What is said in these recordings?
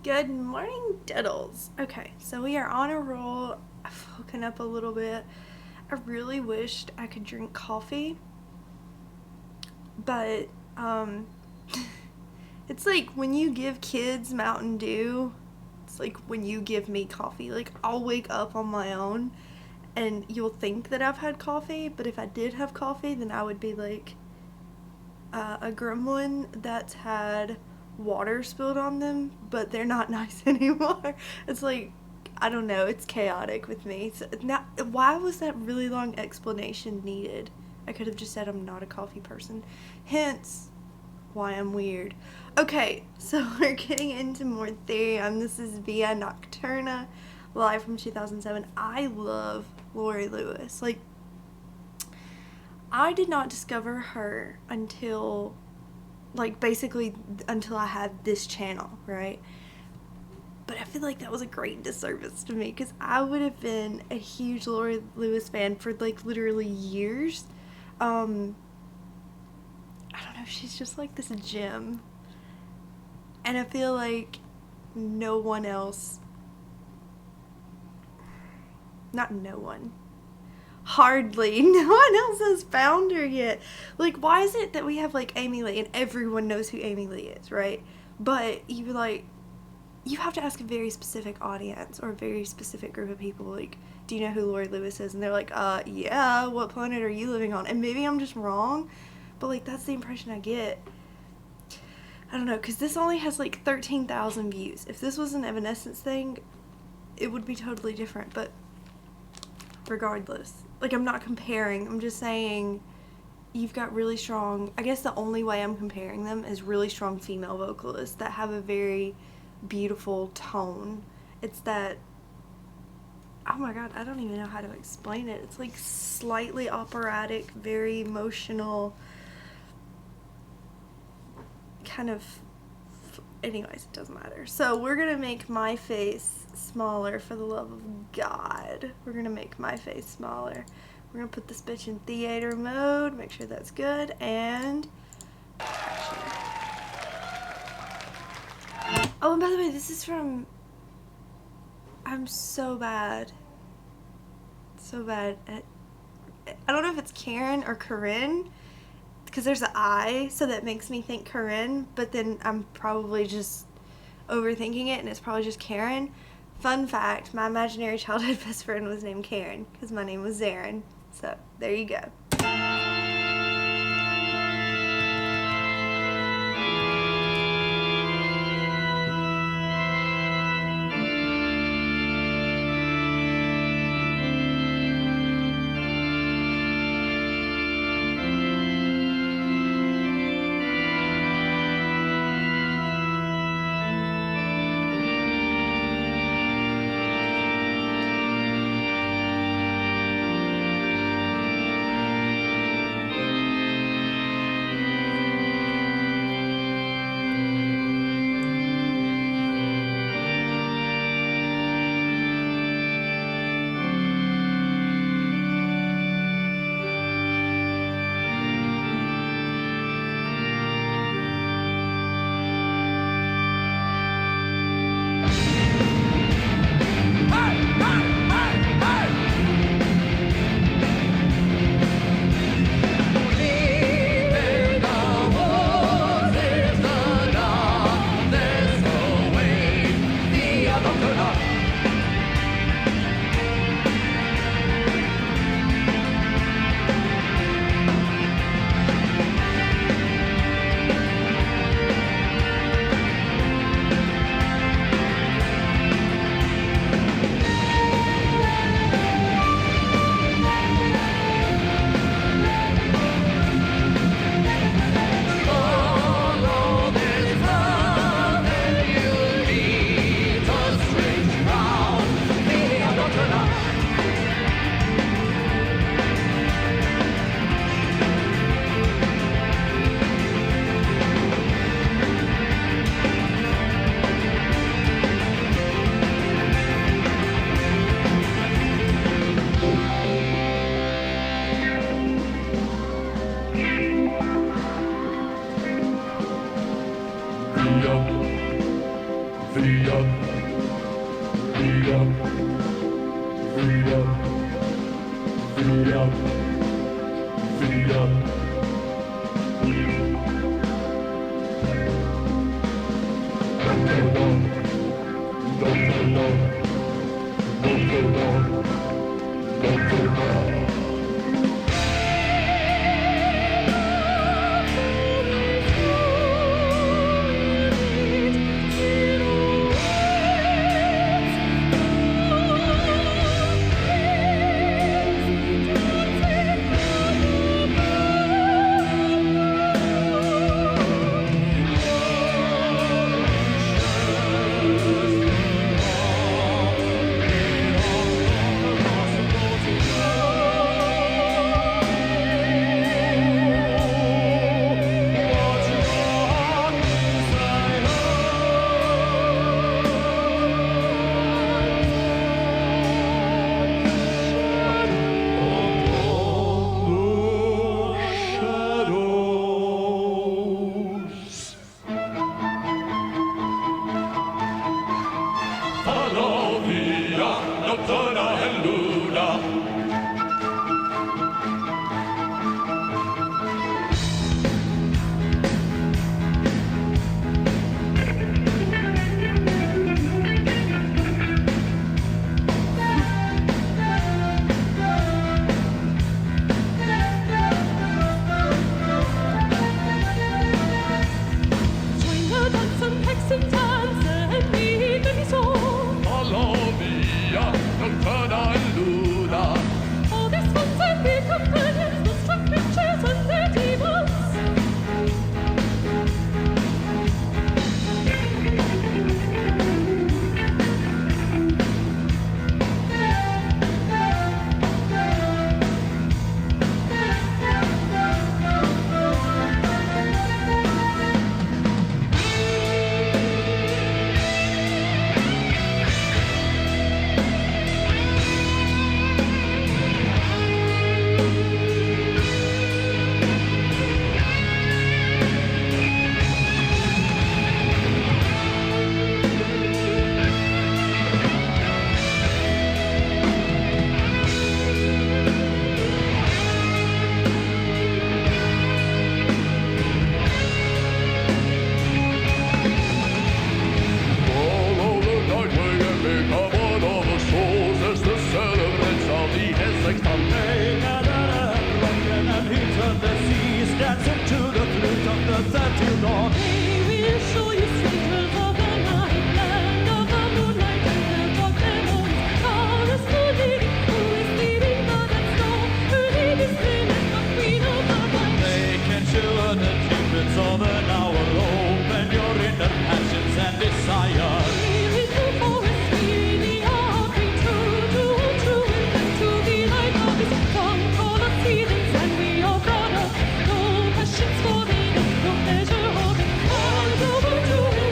Good morning, diddles. Okay, so we are on a roll. I've woken up a little bit. I really wished I could drink coffee, but um, it's like when you give kids Mountain Dew, it's like when you give me coffee. Like, I'll wake up on my own and you'll think that I've had coffee, but if I did have coffee, then I would be like a gremlin that's had water spilled on them, but they're not nice anymore. It's like, I don't know, it's chaotic with me. So now, why was that really long explanation needed? I could have just said I'm not a coffee person. Hence, why I'm weird. Okay, so we're getting into more Therion. This is via Nocturna, live from 2007. I love Lori Lewis. Like, I did not discover her until, like, basically until I had this channel, right? But I feel like that was a great disservice to me because I would have been a huge Lori Lewis fan for, like, literally years. Um, I don't know, she's just like this gem. And I feel like no one else, not no one, hardly no one else has found her yet. Like, why is it that we have like Amy Lee and everyone knows who Amy Lee is, right? But you have to ask a very specific audience or a very specific group of people, like, do you know who Lori Lewis is? And they're like, yeah, what planet are you living on? And maybe I'm just wrong, but like that's the impression I get. I don't know, because this only has like 13,000 views. If this was an Evanescence thing, it would be totally different, but regardless. Like, I'm not comparing, I'm just saying you've got really strong, I guess the only way I'm comparing them is really strong female vocalists that have a very beautiful tone. It's that, oh my god, I don't even know how to explain it. It's like slightly operatic, very emotional, kind of, anyways, it doesn't matter. So we're gonna make my face smaller, for the love of God. We're gonna make my face smaller. We're gonna put this bitch in theater mode, make sure that's good, and oh, and by the way, this is from, I'm so bad. So bad at, I don't know if it's Karen or Corinne, because there's an I, so that makes me think Corinne, but then I'm probably just overthinking it, and it's probably just Karen. Fun fact, my imaginary childhood best friend was named Karen, because my name was Zarin. So, there you go. Therion, Therion, Therion, Therion, Therion. Nocturna, Nocturna, Nocturna, Nocturna. Nocturna and Luna. Nocturna and Luna. All these ones are dear companions, the struck pictures and their demons. Dancing to the flute of the 30th dawn. We will show you secrets of the night, land of the moonlight and the dark demons. How is the lady who is leading the dance now? Her name is Lynette, the queen of the night. They can show the secrets of an hour. Open your inner passions and desire. Here in the forest, we are free to and to the light of his tongue. Call the seasons and we are brothers. No passions for the no pleasure of it. All over to him,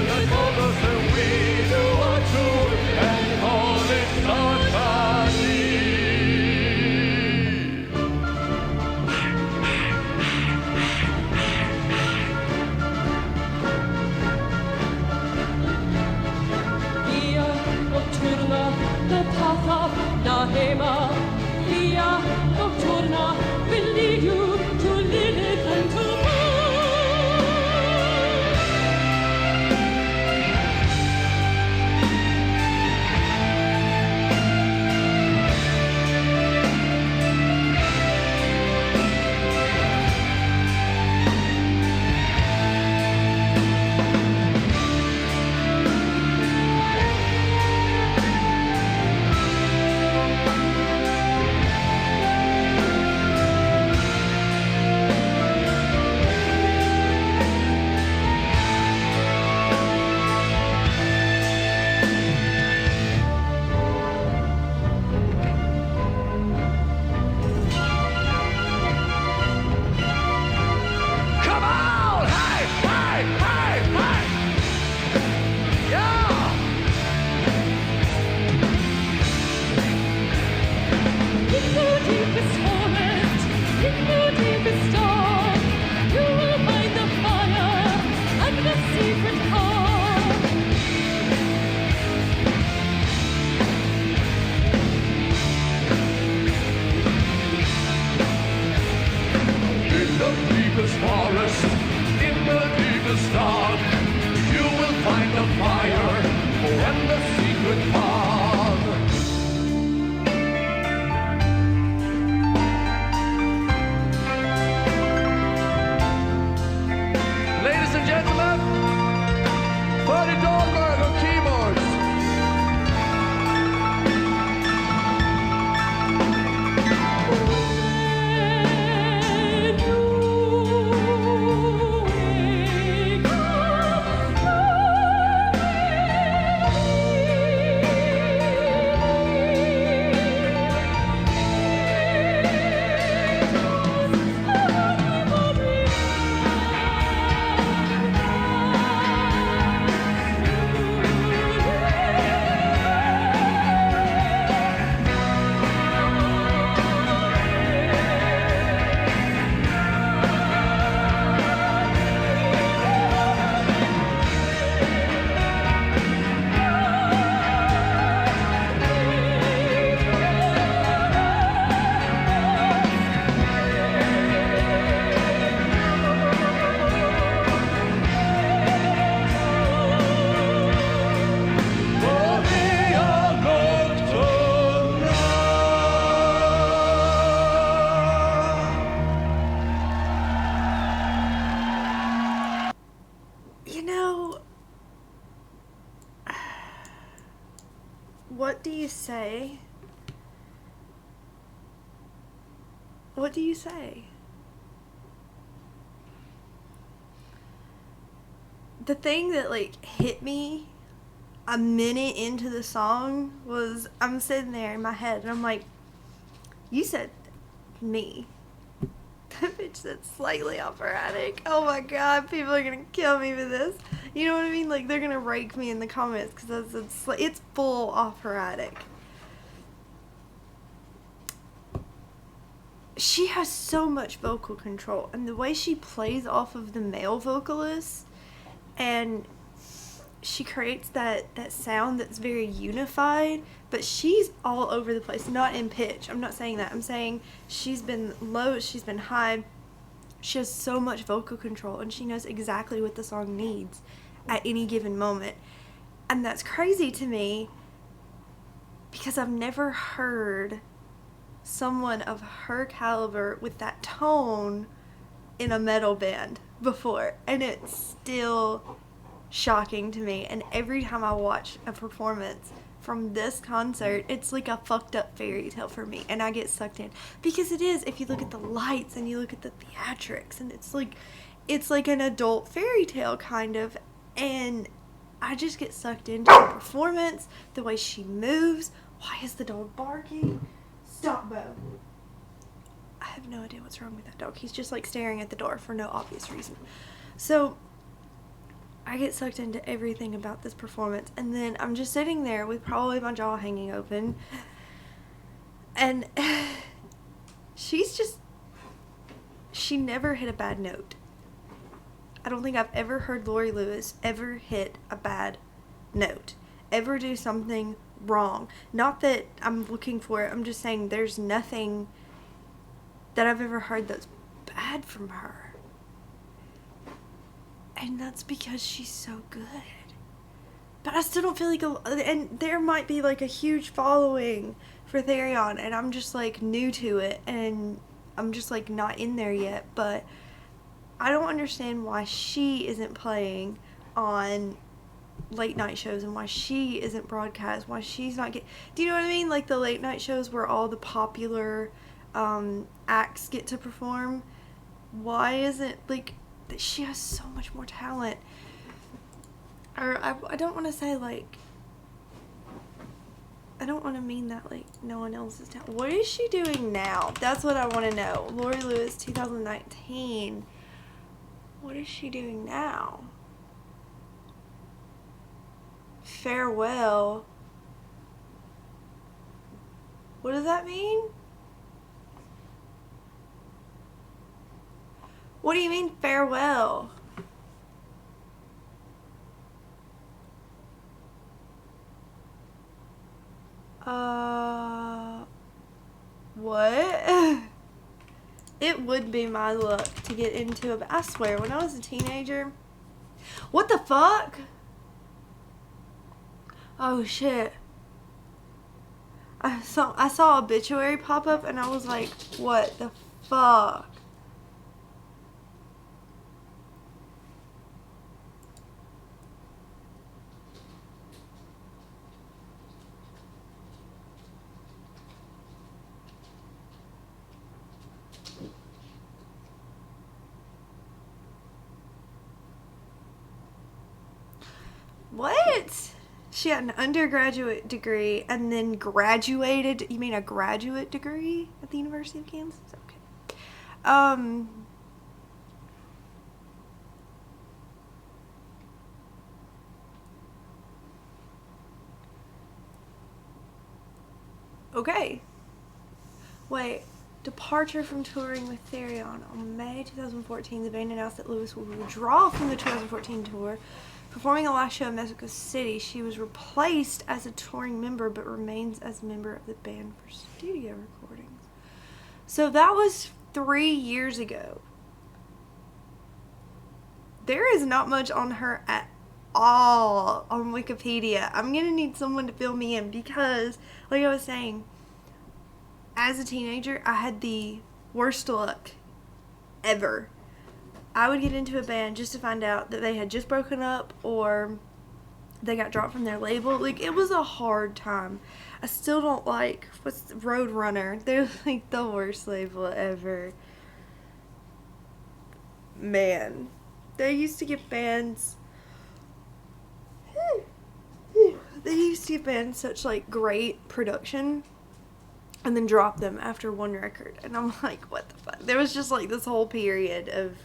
Like others and we do our true and call it Nocturna. Via Nocturna, the path of Nahema. Via Nocturna will lead you to Lilith and to Moon. What do you say? What do you say? The thing that like hit me a minute into the song was I'm sitting there in my head and I'm like, you said me. That bitch said slightly operatic. Oh my god, people are gonna kill me for this. You know what I mean? Like, they're gonna rake me in the comments because it's full operatic. She has so much vocal control, and the way she plays off of the male vocalists, and she creates that sound that's very unified, but she's all over the place, not in pitch. I'm not saying that. I'm saying she's been low, she's been high. She has so much vocal control, and she knows exactly what the song needs at any given moment. And that's crazy to me because I've never heard someone of her caliber with that tone in a metal band before, and it's still shocking to me. And every time I watch a performance from this concert, it's like a fucked up fairy tale for me, and I get sucked in because it is. If you look at the lights and you look at the theatrics, and it's like an adult fairy tale kind of, and I just get sucked into the performance, the way she moves. Why is the dog barking? Stop, Bo. I have no idea what's wrong with that dog. He's just like staring at the door for no obvious reason. So I get sucked into everything about this performance, and then I'm just sitting there with probably my jaw hanging open, and she never hit a bad note. I don't think I've ever heard Lori Lewis ever hit a bad note, ever do something wrong. Not that I'm looking for it, I'm just saying there's nothing that I've ever heard that's bad from her. And that's because she's so good. But I still don't feel like and there might be like a huge following for Therion, and I'm just like new to it, and I'm just like not in there yet, but I don't understand why she isn't playing on late night shows and why she isn't broadcast, why she's not do you know what I mean? Like the late night shows where all the popular acts get to perform. Why isn't, like, she has so much more talent. Or I don't want to say like, I don't want to mean that like no one else is talent. What is she doing now? That's what I want to know. Lori Lewis 2019. What is she doing now? Farewell. What does that mean? What do you mean farewell? What? It would be my luck to get into it. I swear, when I was a teenager, what the fuck? Oh shit. I saw obituary pop up and I was like, what the fuck? What? She had an undergraduate degree and then graduated. You mean a graduate degree at the University of Kansas? Okay. Okay. Wait. Departure from touring with Therion. On May 2014, the band announced that Lewis will withdraw from the 2014 tour. Performing the last show in Mexico City, she was replaced as a touring member but remains as a member of the band for studio recordings. So that was 3 years ago. There is not much on her at all on Wikipedia. I'm going to need someone to fill me in because, like I was saying, as a teenager, I had the worst luck ever. I would get into a band just to find out that they had just broken up or they got dropped from their label. Like, it was a hard time. I still don't like, what's Roadrunner? They're like the worst label ever. Man, they used to get bands. They used to give bands such like great production and then drop them after one record. And I'm like, what the fuck? There was just like this whole period of,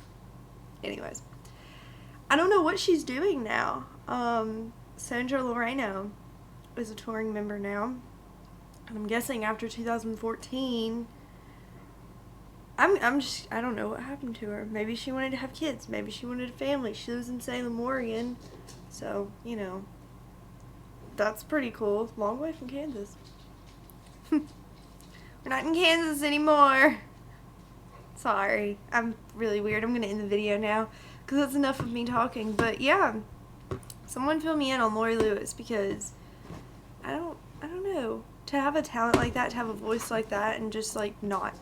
anyways. I don't know what she's doing now. Sandra Loreno is a touring member now. And I'm guessing after 2014, I don't know what happened to her. Maybe she wanted to have kids. Maybe she wanted a family. She lives in Salem, Oregon. So, you know, that's pretty cool. Long way from Kansas. We're not in Kansas anymore. Sorry. I'm really weird. I'm going to end the video now because that's enough of me talking. But yeah, someone fill me in on Lori Lewis because I don't know. To have a talent like that, to have a voice like that and just like not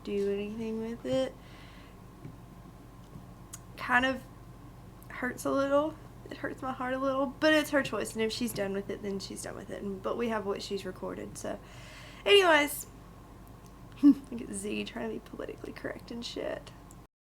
do anything with it kind of hurts a little. It hurts my heart a little, but it's her choice, and if she's done with it, then she's done with it. But we have what she's recorded, so anyways. Look at Z trying to be politically correct and shit.